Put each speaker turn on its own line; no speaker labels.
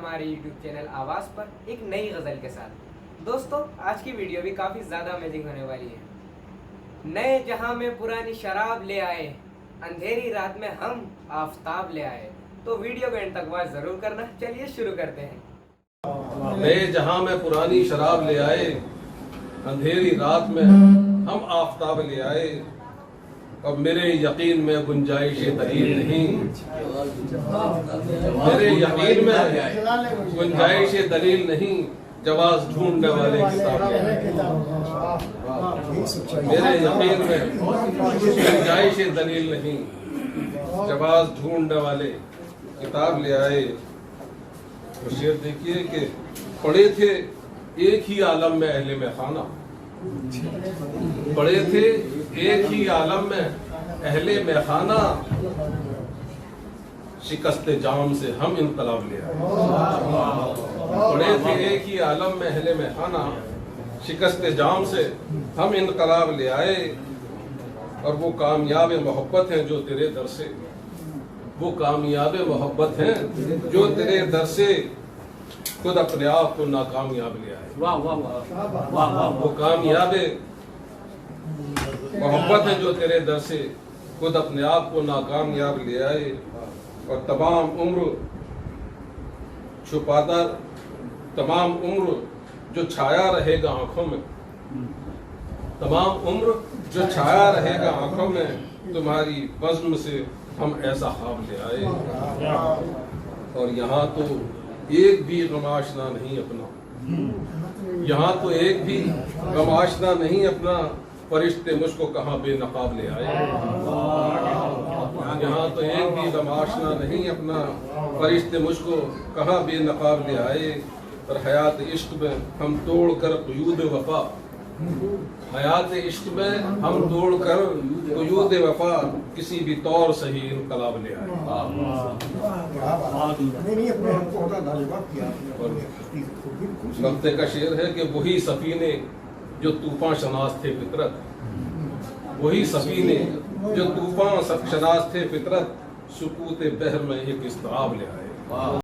हमारे YouTube channel आवाज़ पर एक नई गज़ल के साथ। दोस्तों, आज की वीडियो भी काफ़ी ज़्यादा अमेजिंग होने वाली है। नए जहां में पुरानी शराब ले आए, अंधेरी रात में हम आफताब ले आए। तो वीडियो को एंड तक वॉच ज़रूर करना। चलिए शुरू करते हैं।
नए जहां में पुरानी शराब ले आए, अंधेरी रात में हम आफताब ले आए। अब मेरे यकीन में गुंजाइश दलील नहीं, मेरे यकीन में गुंजाइश दलील नहीं, जवाब ढूंढने वाले किताब ले आए। मेरे यकीन में गुंजाइश दलील नहीं, जवाब ढूंढने वाले किताब ले आए। तो शेर देखिए कि पढ़े थे एक ही आलम में अहले में खाना, पढ़े थे एक ही आलम में अहले में खाना, शिकस्त जाम से हम इनकलाब ले आए। पढ़े थे एक ही आलम में अहले में खाना, शिकस्त जाम से हम इनकलाब ले आए। और वो कामयाब मोहब्बत है जो तेरे दर से, वो कामयाब मोहब्बत है जो तेरे दर से खुद अपने आप को नाकामयाब ले आए।
वाह वाह वाह वाह वाह।
वो कामयाब मोहब्बत है जो तेरे दर से खुद अपने आप को नाकामयाब ले आए। और तमाम उम्र छुपाता, तमाम उम्र जो छाया रहेगा आंखों में, तमाम उम्र जो छाया रहेगा आंखों में, तुम्हारी बज़्म से हम ऐसा ख्वाब ले आए। और यहाँ तो एक भी गम आशना नहीं अपना, यहाँ तो एक भी गम आशना नहीं अपना, फरिश्ते मुझको कहाँ बेनकाब ले आए। यहाँ तो एक भी गम आशना नहीं अपना, फरिश्ते मुझको कहाँ बेनकाब ले आए। और हयात इश्क में हम तोड़ कर क़ुयूद वफा, हयात इश्क में हम तोड़ कर क़ुयूद वफा, किसी भी तौर सही इनकलाब ले आए। नक्ते का शेर है कि वही सफीने जो तूफान शनास थे फितरत, वही सफीने जो तूफान शनास थे फितरत, सुकूत बहर में एक इस्ताब ले आए।